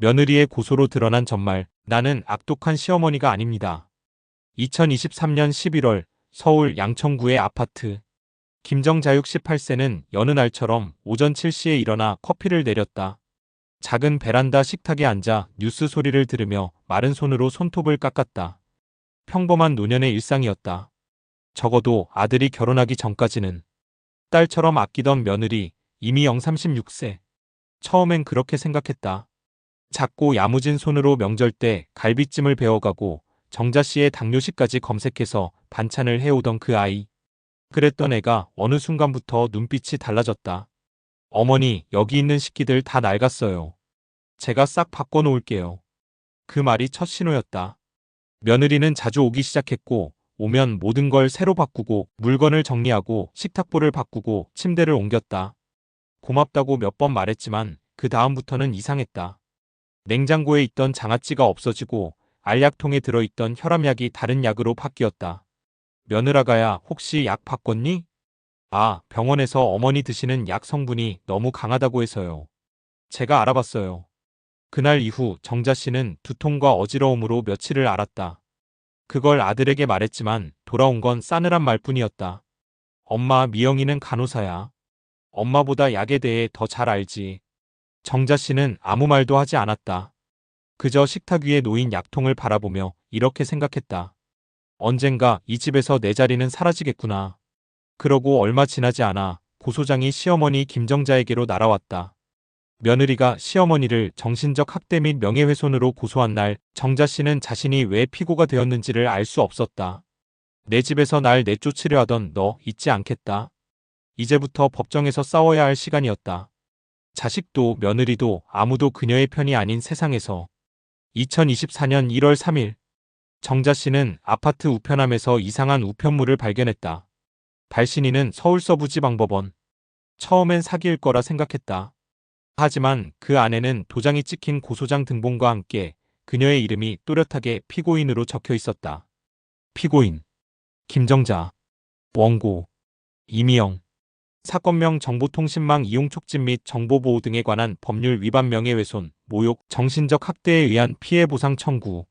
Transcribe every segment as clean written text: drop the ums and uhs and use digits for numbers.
며느리의 고소로 드러난 전말, 나는 악독한 시어머니가 아닙니다. 2023년 11월 서울 양천구의 아파트. 김정자육 18세는 여느 날처럼 오전 7시에 일어나 커피를 내렸다. 작은 베란다 식탁에 앉아 뉴스 소리를 들으며 마른 손으로 손톱을 깎았다. 평범한 노년의 일상이었다. 적어도 아들이 결혼하기 전까지는. 딸처럼 아끼던 며느리, 이미 36세. 처음엔 그렇게 생각했다. 작고 야무진 손으로 명절 때 갈비찜을 배워가고 정자씨의 당뇨식까지 검색해서 반찬을 해오던 그 아이. 그랬던 애가 어느 순간부터 눈빛이 달라졌다. 어머니, 여기 있는 식기들 다 낡았어요. 제가 싹 바꿔놓을게요. 그 말이 첫 신호였다. 며느리는 자주 오기 시작했고, 오면 모든 걸 새로 바꾸고 물건을 정리하고 식탁보를 바꾸고 침대를 옮겼다. 고맙다고 몇 번 말했지만 그 다음부터는 이상했다. 냉장고에 있던 장아찌가 없어지고 알약통에 들어있던 혈압약이 다른 약으로 바뀌었다. 며느라가야, 혹시 약 바꿨니? 아, 병원에서 어머니 드시는 약 성분이 너무 강하다고 해서요. 제가 알아봤어요. 그날 이후 정자 씨는 두통과 어지러움으로 며칠을 앓았다. 그걸 아들에게 말했지만 돌아온 건 싸늘한 말뿐이었다. 엄마, 미영이는 간호사야. 엄마보다 약에 대해 더 잘 알지. 정자 씨는 아무 말도 하지 않았다. 그저 식탁 위에 놓인 약통을 바라보며 이렇게 생각했다. 언젠가 이 집에서 내 자리는 사라지겠구나. 그러고 얼마 지나지 않아 고소장이 시어머니 김정자에게로 날아왔다. 며느리가 시어머니를 정신적 학대 및 명예훼손으로 고소한 날, 정자 씨는 자신이 왜 피고가 되었는지를 알 수 없었다. 내 집에서 날 내쫓으려 하던 너 잊지 않겠다. 이제부터 법정에서 싸워야 할 시간이었다. 자식도 며느리도 아무도 그녀의 편이 아닌 세상에서. 2024년 1월 3일 정자 씨는 아파트 우편함에서 이상한 우편물을 발견했다. 발신인은 서울서부지방법원. 처음엔 사기일 거라 생각했다. 하지만 그 안에는 도장이 찍힌 고소장 등본과 함께 그녀의 이름이 또렷하게 피고인으로 적혀 있었다. 피고인 김정자, 원고 이미영. 사건명 정보통신망 이용 촉진 및 정보보호 등에 관한 법률 위반 명예훼손, 모욕, 정신적 학대에 의한 피해보상 청구.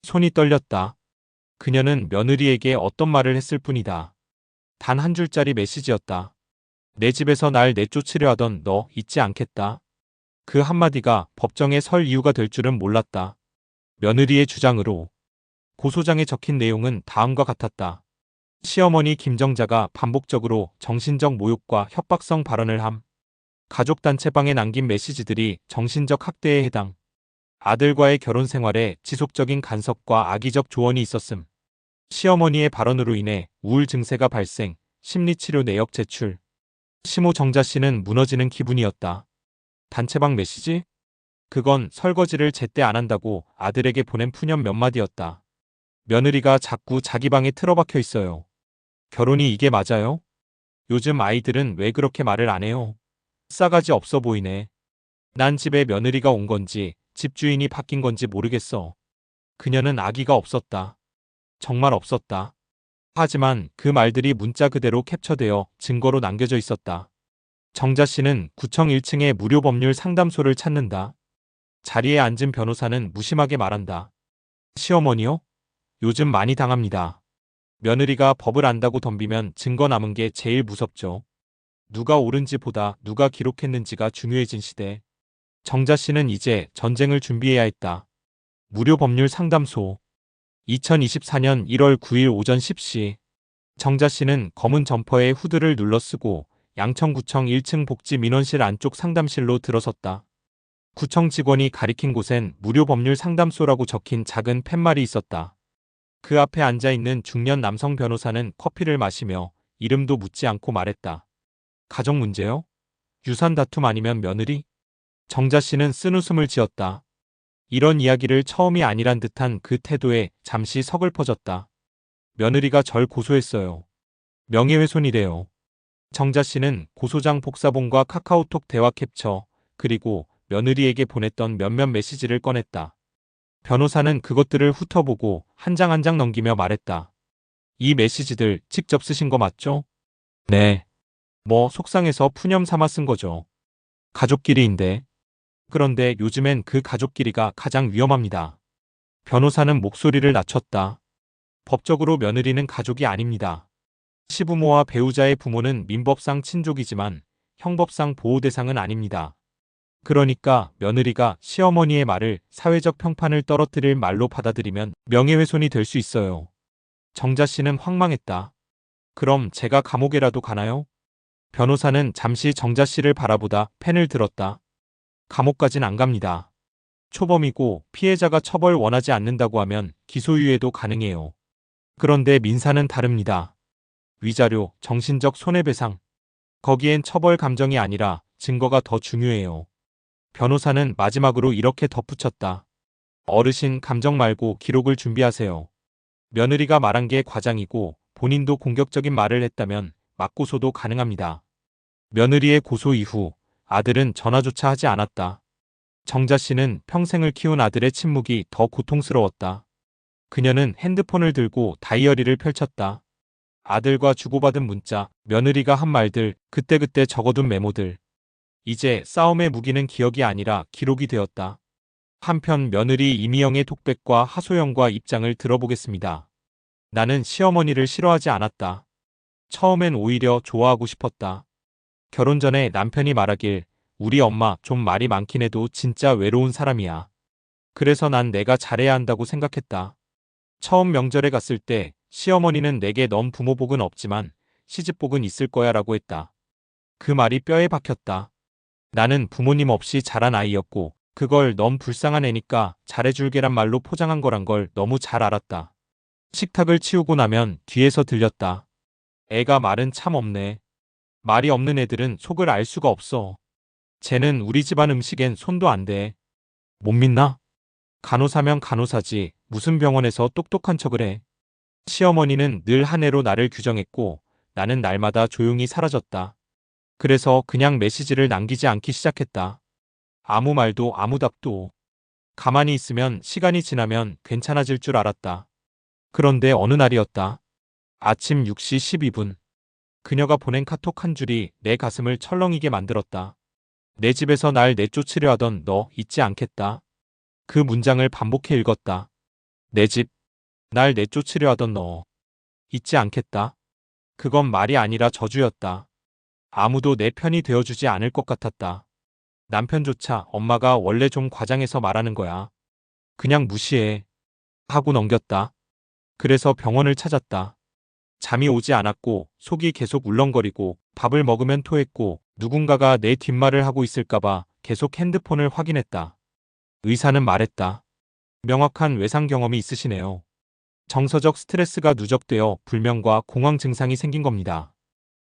손이 떨렸다. 그녀는 며느리에게 어떤 말을 했을 뿐이다. 단 한 줄짜리 메시지였다. 내 집에서 날 내쫓으려 하던 너 잊지 않겠다. 그 한마디가 법정에 설 이유가 될 줄은 몰랐다. 며느리의 주장으로. 고소장에 적힌 내용은 다음과 같았다. 시어머니 김정자가 반복적으로 정신적 모욕과 협박성 발언을 함. 가족단체방에 남긴 메시지들이 정신적 학대에 해당. 아들과의 결혼 생활에 지속적인 간섭과 악의적 조언이 있었음. 시어머니의 발언으로 인해 우울 증세가 발생, 심리치료 내역 제출. 시모 정자 씨는 무너지는 기분이었다. 단체방 메시지? 그건 설거지를 제때 안 한다고 아들에게 보낸 푸념 몇 마디였다. 며느리가 자꾸 자기 방에 틀어박혀 있어요. 결혼이 이게 맞아요? 요즘 아이들은 왜 그렇게 말을 안 해요? 싸가지 없어 보이네. 난 집에 며느리가 온 건지 집주인이 바뀐 건지 모르겠어. 그녀는 아기가 없었다. 정말 없었다. 하지만 그 말들이 문자 그대로 캡처되어 증거로 남겨져 있었다. 정자 씨는 구청 1층의 무료 법률 상담소를 찾는다. 자리에 앉은 변호사는 무심하게 말한다. 시어머니요? 요즘 많이 당합니다. 며느리가 법을 안다고 덤비면 증거 남은 게 제일 무섭죠. 누가 옳은지 보다 누가 기록했는지가 중요해진 시대. 정자 씨는 이제 전쟁을 준비해야 했다. 무료 법률 상담소. 2024년 1월 9일 오전 10시. 정자 씨는 검은 점퍼에 후드를 눌러 쓰고 양천구청 1층 복지민원실 안쪽 상담실로 들어섰다. 구청 직원이 가리킨 곳엔 무료 법률 상담소라고 적힌 작은 팻말이 있었다. 그 앞에 앉아있는 중년 남성 변호사는 커피를 마시며 이름도 묻지 않고 말했다. 가정 문제요? 유산 다툼 아니면 며느리? 정자 씨는 쓴웃음을 지었다. 이런 이야기를 처음이 아니란 듯한 그 태도에 잠시 서글퍼졌다. 며느리가 절 고소했어요. 명예훼손이래요. 정자 씨는 고소장 복사본과 카카오톡 대화 캡처, 그리고 며느리에게 보냈던 몇몇 메시지를 꺼냈다. 변호사는 그것들을 훑어보고 한 장 한 장 넘기며 말했다. 이 메시지들 직접 쓰신 거 맞죠? 네. 뭐 속상해서 푸념 삼아 쓴 거죠. 가족끼리인데. 그런데 요즘엔 그 가족끼리가 가장 위험합니다. 변호사는 목소리를 낮췄다. 법적으로 며느리는 가족이 아닙니다. 시부모와 배우자의 부모는 민법상 친족이지만 형법상 보호 대상은 아닙니다. 그러니까 며느리가 시어머니의 말을 사회적 평판을 떨어뜨릴 말로 받아들이면 명예훼손이 될 수 있어요. 정자 씨는 황망했다. 그럼 제가 감옥에라도 가나요? 변호사는 잠시 정자 씨를 바라보다 펜을 들었다. 감옥까진 안 갑니다. 초범이고 피해자가 처벌 원하지 않는다고 하면 기소유예도 가능해요. 그런데 민사는 다릅니다. 위자료, 정신적 손해배상. 거기엔 처벌 감정이 아니라 증거가 더 중요해요. 변호사는 마지막으로 이렇게 덧붙였다. 어르신 감정 말고 기록을 준비하세요. 며느리가 말한 게 과장이고 본인도 공격적인 말을 했다면 맞고소도 가능합니다. 며느리의 고소 이후 아들은 전화조차 하지 않았다. 정자 씨는 평생을 키운 아들의 침묵이 더 고통스러웠다. 그녀는 핸드폰을 들고 다이어리를 펼쳤다. 아들과 주고받은 문자, 며느리가 한 말들, 그때그때 적어둔 메모들. 이제 싸움의 무기는 기억이 아니라 기록이 되었다. 한편 며느리 이미영의 톡백과 하소연과 입장을 들어보겠습니다. 나는 시어머니를 싫어하지 않았다. 처음엔 오히려 좋아하고 싶었다. 결혼 전에 남편이 말하길 우리 엄마 좀 말이 많긴 해도 진짜 외로운 사람이야. 그래서 난 내가 잘해야 한다고 생각했다. 처음 명절에 갔을 때 시어머니는 내게 넌 부모복은 없지만 시집복은 있을 거야 라고 했다. 그 말이 뼈에 박혔다. 나는 부모님 없이 자란 아이였고 그걸 넌 불쌍한 애니까 잘해줄게란 말로 포장한 거란 걸 너무 잘 알았다. 식탁을 치우고 나면 뒤에서 들렸다. 애가 말은 참 없네. 말이 없는 애들은 속을 알 수가 없어. 쟤는 우리 집안 음식엔 손도 안 대. 못 믿나? 간호사면 간호사지 무슨 병원에서 똑똑한 척을 해. 시어머니는 늘 한 애로 나를 규정했고 나는 날마다 조용히 사라졌다. 그래서 그냥 메시지를 남기지 않기 시작했다. 아무 말도 아무 답도. 가만히 있으면 시간이 지나면 괜찮아질 줄 알았다. 그런데 어느 날이었다. 아침 6시 12분. 그녀가 보낸 카톡 한 줄이 내 가슴을 철렁이게 만들었다. 내 집에서 날 내쫓으려 하던 너 잊지 않겠다. 그 문장을 반복해 읽었다. 내 집, 날 내쫓으려 하던 너 잊지 않겠다. 그건 말이 아니라 저주였다. 아무도 내 편이 되어주지 않을 것 같았다. 남편조차 엄마가 원래 좀 과장해서 말하는 거야. 그냥 무시해. 하고 넘겼다. 그래서 병원을 찾았다. 잠이 오지 않았고 속이 계속 울렁거리고 밥을 먹으면 토했고 누군가가 내 뒷말을 하고 있을까봐 계속 핸드폰을 확인했다. 의사는 말했다. 명확한 외상 경험이 있으시네요. 정서적 스트레스가 누적되어 불면과 공황 증상이 생긴 겁니다.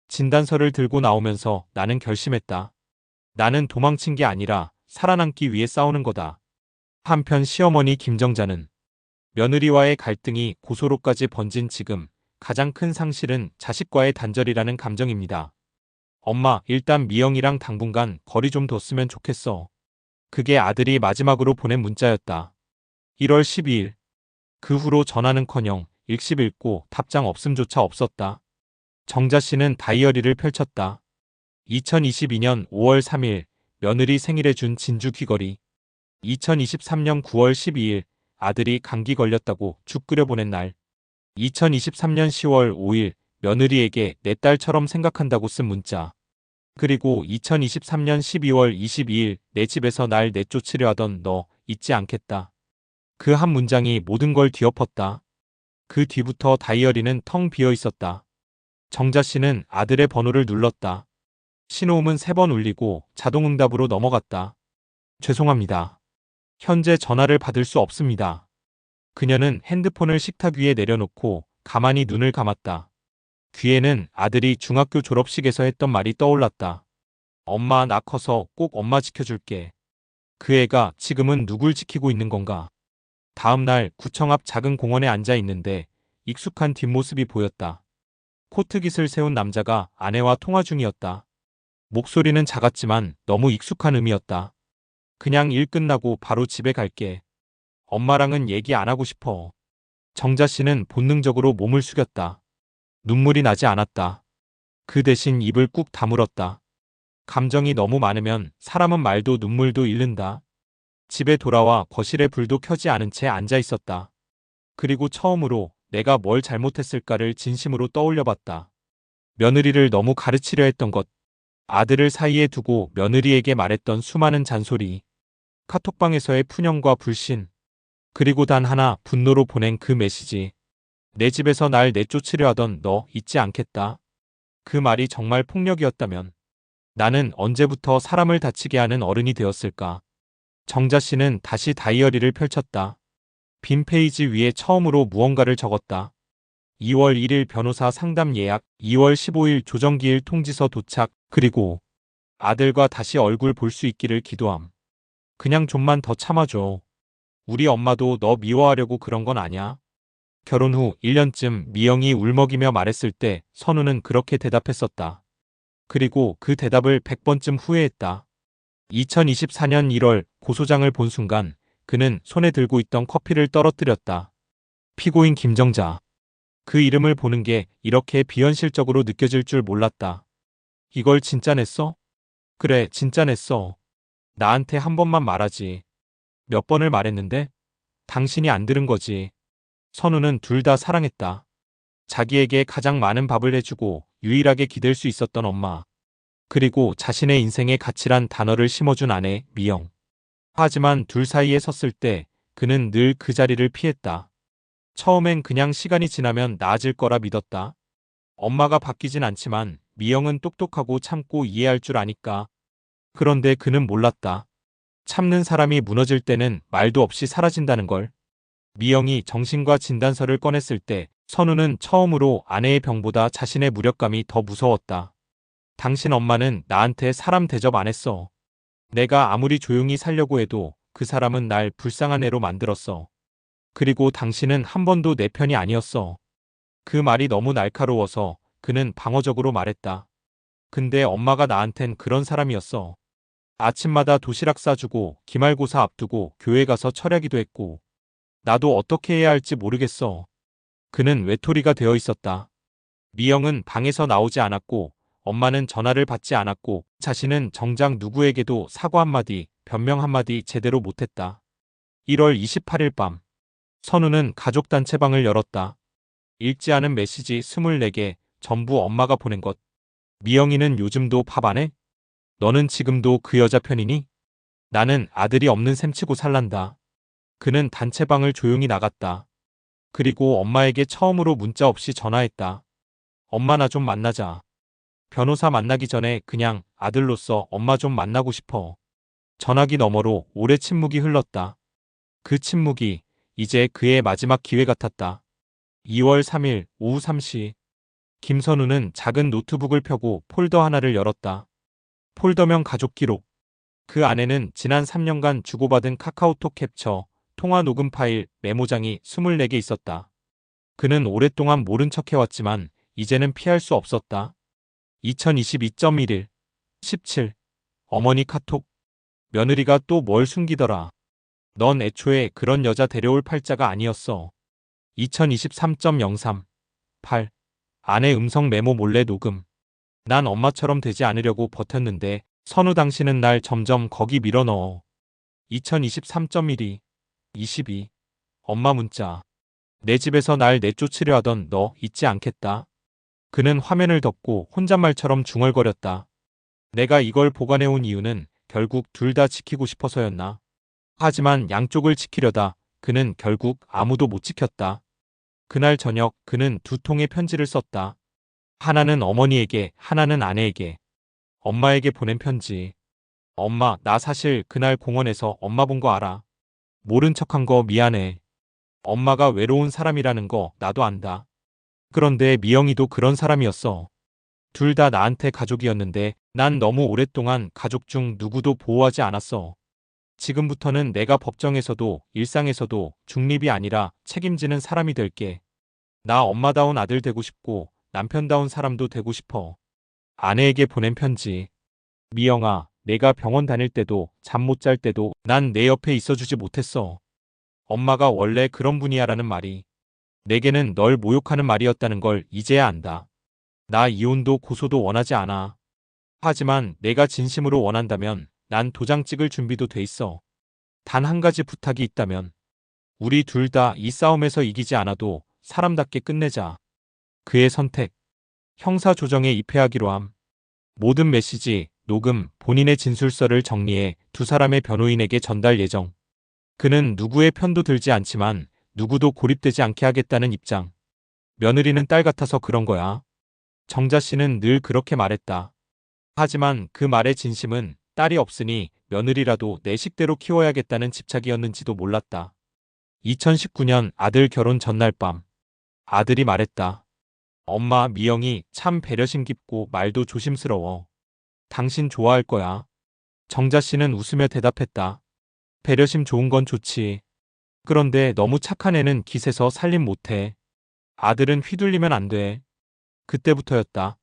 진단서를 들고 나오면서 나는 결심했다. 나는 도망친 게 아니라 살아남기 위해 싸우는 거다. 한편 시어머니 김정자는 며느리와의 갈등이 고소로까지 번진 지금 가장 큰 상실은 자식과의 단절이라는 감정입니다. 엄마, 일단 미영이랑 당분간 거리 좀 뒀으면 좋겠어. 그게 아들이 마지막으로 보낸 문자였다. 1월 12일. 그 후로 전화는커녕 읽씹 읽고 답장 없음조차 없었다. 정자 씨는 다이어리를 펼쳤다. 2022년 5월 3일 며느리 생일에 준 진주 귀걸이. 2023년 9월 12일 아들이 감기 걸렸다고 죽 끓여 보낸 날. 2023년 10월 5일 며느리에게 내 딸처럼 생각한다고 쓴 문자. 그리고 2023년 12월 22일 내 집에서 날 내쫓으려 하던 너 잊지 않겠다. 그 한 문장이 모든 걸 뒤엎었다. 그 뒤부터 다이어리는 텅 비어 있었다. 정자 씨는 아들의 번호를 눌렀다. 신호음은 3번 울리고 자동응답으로 넘어갔다. 죄송합니다. 현재 전화를 받을 수 없습니다. 그녀는 핸드폰을 식탁 위에 내려놓고 가만히 눈을 감았다. 귀에는 아들이 중학교 졸업식에서 했던 말이 떠올랐다. 엄마, 나 커서 꼭 엄마 지켜줄게. 그 애가 지금은 누굴 지키고 있는 건가? 다음 날 구청 앞 작은 공원에 앉아 있는데 익숙한 뒷모습이 보였다. 코트깃을 세운 남자가 아내와 통화 중이었다. 목소리는 작았지만 너무 익숙한 음이었다. 그냥 일 끝나고 바로 집에 갈게. 엄마랑은 얘기 안 하고 싶어. 정자 씨는 본능적으로 몸을 숙였다. 눈물이 나지 않았다. 그 대신 입을 꾹 다물었다. 감정이 너무 많으면 사람은 말도 눈물도 잃는다. 집에 돌아와 거실에 불도 켜지 않은 채 앉아 있었다. 그리고 처음으로 내가 뭘 잘못했을까를 진심으로 떠올려 봤다. 며느리를 너무 가르치려 했던 것, 아들을 사이에 두고 며느리에게 말했던 수많은 잔소리, 카톡방에서의 푸념과 불신, 그리고 단 하나 분노로 보낸 그 메시지. 내 집에서 날 내쫓으려 하던 너 잊지 않겠다. 그 말이 정말 폭력이었다면 나는 언제부터 사람을 다치게 하는 어른이 되었을까? 정자 씨는 다시 다이어리를 펼쳤다. 빈 페이지 위에 처음으로 무언가를 적었다. 2월 1일 변호사 상담 예약, 2월 15일 조정기일 통지서 도착, 그리고 아들과 다시 얼굴 볼 수 있기를 기도함. 그냥 좀만 더 참아줘. 우리 엄마도 너 미워하려고 그런 건 아냐? 결혼 후 1년쯤 미영이 울먹이며 말했을 때 선우는 그렇게 대답했었다. 그리고 그 대답을 100번쯤 후회했다. 2024년 1월 고소장을 본 순간 그는 손에 들고 있던 커피를 떨어뜨렸다. 피고인 김정자. 그 이름을 보는 게 이렇게 비현실적으로 느껴질 줄 몰랐다. 이걸 진짜 냈어? 그래, 진짜 냈어. 나한테 한 번만 말하지. 몇 번을 말했는데? 당신이 안 들은 거지. 선우는 둘 다 사랑했다. 자기에게 가장 많은 밥을 해주고 유일하게 기댈 수 있었던 엄마. 그리고 자신의 인생에 가치란 단어를 심어준 아내 미영. 하지만 둘 사이에 섰을 때 그는 늘 그 자리를 피했다. 처음엔 그냥 시간이 지나면 나아질 거라 믿었다. 엄마가 바뀌진 않지만 미영은 똑똑하고 참고 이해할 줄 아니까. 그런데 그는 몰랐다. 참는 사람이 무너질 때는 말도 없이 사라진다는 걸. 미영이 정신과 진단서를 꺼냈을 때 선우는 처음으로 아내의 병보다 자신의 무력감이 더 무서웠다. 당신 엄마는 나한테 사람 대접 안 했어. 내가 아무리 조용히 살려고 해도 그 사람은 날 불쌍한 애로 만들었어. 그리고 당신은 한 번도 내 편이 아니었어. 그 말이 너무 날카로워서 그는 방어적으로 말했다. 근데 엄마가 나한텐 그런 사람이었어. 아침마다 도시락 싸주고 기말고사 앞두고 교회 가서 철야기도 했고 나도 어떻게 해야 할지 모르겠어. 그는 외톨이가 되어 있었다. 미영은 방에서 나오지 않았고 엄마는 전화를 받지 않았고 자신은 정작 누구에게도 사과 한마디, 변명 한마디 제대로 못했다. 1월 28일 밤 선우는 가족 단체방을 열었다. 읽지 않은 메시지 24개, 전부 엄마가 보낸 것. 미영이는 요즘도 밥 안 해? 너는 지금도 그 여자 편이니? 나는 아들이 없는 셈치고 살란다. 그는 단체방을 조용히 나갔다. 그리고 엄마에게 처음으로 문자 없이 전화했다. 엄마 나 좀 만나자. 변호사 만나기 전에 그냥 아들로서 엄마 좀 만나고 싶어. 전화기 너머로 오래 침묵이 흘렀다. 그 침묵이 이제 그의 마지막 기회 같았다. 2월 3일 오후 3시. 김선우는 작은 노트북을 펴고 폴더 하나를 열었다. 폴더명 가족 기록. 그 안에는 지난 3년간 주고받은 카카오톡 캡처, 통화 녹음 파일, 메모장이 24개 있었다. 그는 오랫동안 모른 척 해왔지만 이제는 피할 수 없었다. 2022.1일 17. 어머니 카톡. 며느리가 또 뭘 숨기더라. 넌 애초에 그런 여자 데려올 팔자가 아니었어. 2023.03. 8. 아내 음성 메모 몰래 녹음. 난 엄마처럼 되지 않으려고 버텼는데 선우 당신은 날 점점 거기 밀어넣어. 2023.12. 22. 엄마 문자. 내 집에서 날 내쫓으려 하던 너 잊지 않겠다. 그는 화면을 덮고 혼잣말처럼 중얼거렸다. 내가 이걸 보관해온 이유는 결국 둘 다 지키고 싶어서였나. 하지만 양쪽을 지키려다 그는 결국 아무도 못 지켰다. 그날 저녁 그는 두 통의 편지를 썼다. 하나는 어머니에게, 하나는 아내에게. 엄마에게 보낸 편지. 엄마, 나 사실 그날 공원에서 엄마 본 거 알아. 모른 척한 거 미안해. 엄마가 외로운 사람이라는 거 나도 안다. 그런데 미영이도 그런 사람이었어. 둘 다 나한테 가족이었는데 난 너무 오랫동안 가족 중 누구도 보호하지 않았어. 지금부터는 내가 법정에서도 일상에서도 중립이 아니라 책임지는 사람이 될게. 나 엄마다운 아들 되고 싶고 남편다운 사람도 되고 싶어. 아내에게 보낸 편지. 미영아, 내가 병원 다닐 때도 잠 못 잘 때도 난 내 옆에 있어주지 못했어. 엄마가 원래 그런 분이야라는 말이 내게는 널 모욕하는 말이었다는 걸 이제야 안다. 나 이혼도 고소도 원하지 않아. 하지만 내가 진심으로 원한다면 난 도장 찍을 준비도 돼 있어. 단 한 가지 부탁이 있다면 우리 둘 다 이 싸움에서 이기지 않아도 사람답게 끝내자. 그의 선택. 형사 조정에 입회하기로 함. 모든 메시지, 녹음, 본인의 진술서를 정리해 두 사람의 변호인에게 전달 예정. 그는 누구의 편도 들지 않지만 누구도 고립되지 않게 하겠다는 입장. 며느리는 딸 같아서 그런 거야. 정자 씨는 늘 그렇게 말했다. 하지만 그 말의 진심은 딸이 없으니 며느리라도 내 식대로 키워야겠다는 집착이었는지도 몰랐다. 2019년 아들 결혼 전날 밤. 아들이 말했다. 엄마, 미영이 참 배려심 깊고 말도 조심스러워. 당신 좋아할 거야. 정자 씨는 웃으며 대답했다. 배려심 좋은 건 좋지. 그런데 너무 착한 애는 깃에서 살림 못해. 아들은 휘둘리면 안 돼. 그때부터였다.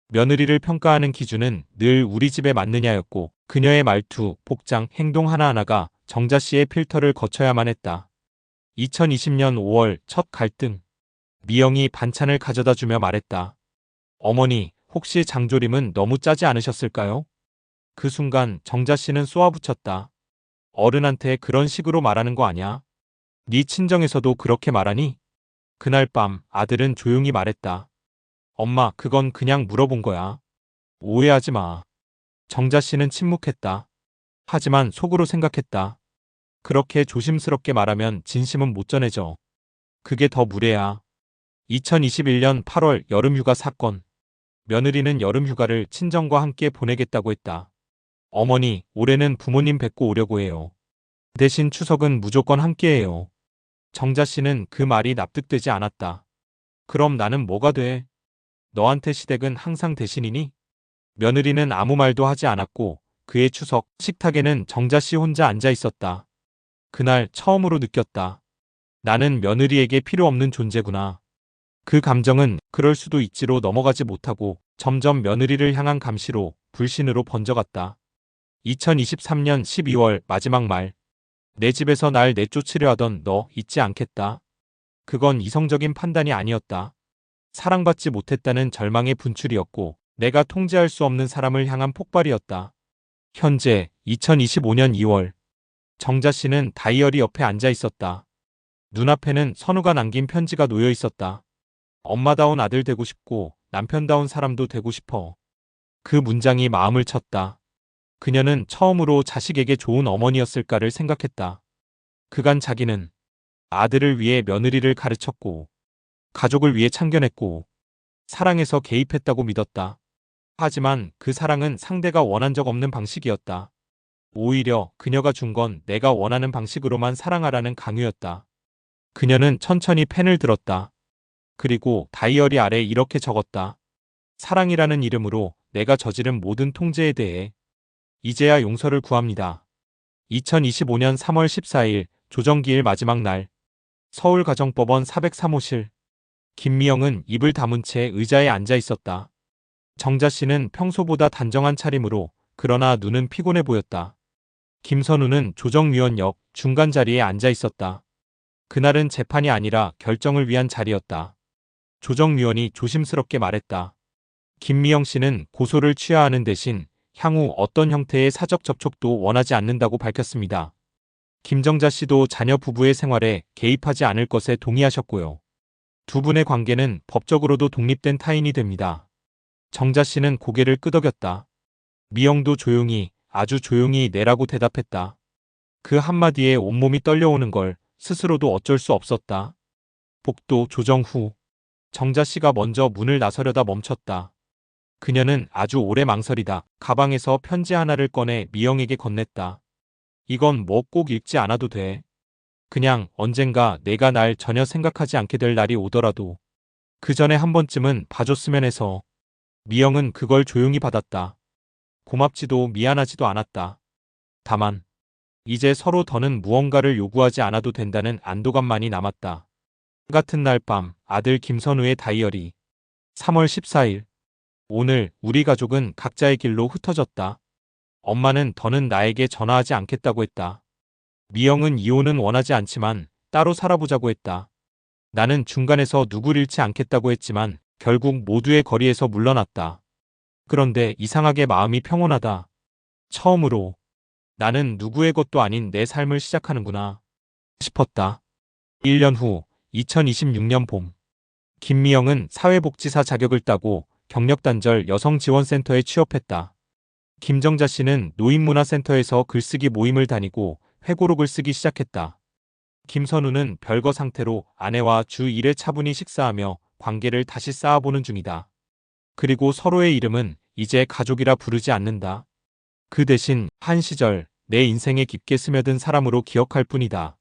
며느리를 평가하는 기준은 늘 우리 집에 맞느냐였고 그녀의 말투, 복장, 행동 하나하나가 정자 씨의 필터를 거쳐야만 했다. 2020년 5월 첫 갈등. 미영이 반찬을 가져다 주며 말했다. 어머니, 혹시 장조림은 너무 짜지 않으셨을까요? 그 순간 정자 씨는 쏘아붙였다. 어른한테 그런 식으로 말하는 거 아냐? 네 친정에서도 그렇게 말하니? 그날 밤 아들은 조용히 말했다. 엄마, 그건 그냥 물어본 거야. 오해하지 마. 정자 씨는 침묵했다. 하지만 속으로 생각했다. 그렇게 조심스럽게 말하면 진심은 못 전해져. 그게 더 무례야. 2021년 8월 여름휴가 사건. 며느리는 여름휴가를 친정과 함께 보내겠다고 했다. 어머니, 올해는 부모님 뵙고 오려고 해요. 대신 추석은 무조건 함께해요. 정자 씨는 그 말이 납득되지 않았다. 그럼 나는 뭐가 돼? 너한테 시댁은 항상 대신이니? 며느리는 아무 말도 하지 않았고 그의 추석 식탁에는 정자 씨 혼자 앉아 있었다. 그날 처음으로 느꼈다. 나는 며느리에게 필요 없는 존재구나. 그 감정은 그럴 수도 있지로 넘어가지 못하고 점점 며느리를 향한 감시로 불신으로 번져갔다. 2023년 12월 마지막 말. 내 집에서 날 내쫓으려 하던 너 잊지 않겠다. 그건 이성적인 판단이 아니었다. 사랑받지 못했다는 절망의 분출이었고 내가 통제할 수 없는 사람을 향한 폭발이었다. 현재 2025년 2월. 정자 씨는 다이어리 옆에 앉아 있었다. 눈앞에는 선우가 남긴 편지가 놓여 있었다. 엄마다운 아들 되고 싶고 남편다운 사람도 되고 싶어. 그 문장이 마음을 쳤다. 그녀는 처음으로 자식에게 좋은 어머니였을까를 생각했다. 그간 자기는 아들을 위해 며느리를 가르쳤고 가족을 위해 참견했고 사랑해서 개입했다고 믿었다. 하지만 그 사랑은 상대가 원한 적 없는 방식이었다. 오히려 그녀가 준 건 내가 원하는 방식으로만 사랑하라는 강요였다. 그녀는 천천히 펜을 들었다. 그리고 다이어리 아래 이렇게 적었다. 사랑이라는 이름으로 내가 저지른 모든 통제에 대해 이제야 용서를 구합니다. 2025년 3월 14일 조정기일 마지막 날. 서울가정법원 403호실. 김미영은 입을 다문 채 의자에 앉아 있었다. 정자 씨는 평소보다 단정한 차림으로 그러나 눈은 피곤해 보였다. 김선우는 조정위원 옆 중간 자리에 앉아 있었다. 그날은 재판이 아니라 결정을 위한 자리였다. 조정위원이 조심스럽게 말했다. 김미영 씨는 고소를 취하하는 대신 향후 어떤 형태의 사적 접촉도 원하지 않는다고 밝혔습니다. 김정자 씨도 자녀 부부의 생활에 개입하지 않을 것에 동의하셨고요. 두 분의 관계는 법적으로도 독립된 타인이 됩니다. 정자 씨는 고개를 끄덕였다. 미영도 조용히, 아주 조용히 내라고 대답했다. 그 한마디에 온몸이 떨려오는 걸 스스로도 어쩔 수 없었다. 복도 조정 후. 정자 씨가 먼저 문을 나서려다 멈췄다. 그녀는 아주 오래 망설이다 가방에서 편지 하나를 꺼내 미영에게 건넸다. 이건 뭐 꼭 읽지 않아도 돼. 그냥 언젠가 내가 날 전혀 생각하지 않게 될 날이 오더라도 그 전에 한 번쯤은 봐줬으면 해서. 미영은 그걸 조용히 받았다. 고맙지도 미안하지도 않았다. 다만 이제 서로 더는 무언가를 요구하지 않아도 된다는 안도감만이 남았다. 같은 날 밤 아들 김선우의 다이어리. 3월 14일. 오늘 우리 가족은 각자의 길로 흩어졌다. 엄마는 더는 나에게 전화하지 않겠다고 했다. 미영은 이혼은 원하지 않지만 따로 살아보자고 했다. 나는 중간에서 누굴 잃지 않겠다고 했지만 결국 모두의 거리에서 물러났다. 그런데 이상하게 마음이 평온하다. 처음으로 나는 누구의 것도 아닌 내 삶을 시작하는구나 싶었다. 1년 후 2026년 봄. 김미영은 사회복지사 자격을 따고 경력단절 여성지원센터에 취업했다. 김정자 씨는 노인문화센터에서 글쓰기 모임을 다니고 회고록을 쓰기 시작했다. 김선우는 별거 상태로 아내와 주 1회 차분히 식사하며 관계를 다시 쌓아보는 중이다. 그리고 서로의 이름은 이제 가족이라 부르지 않는다. 그 대신 한 시절 내 인생에 깊게 스며든 사람으로 기억할 뿐이다.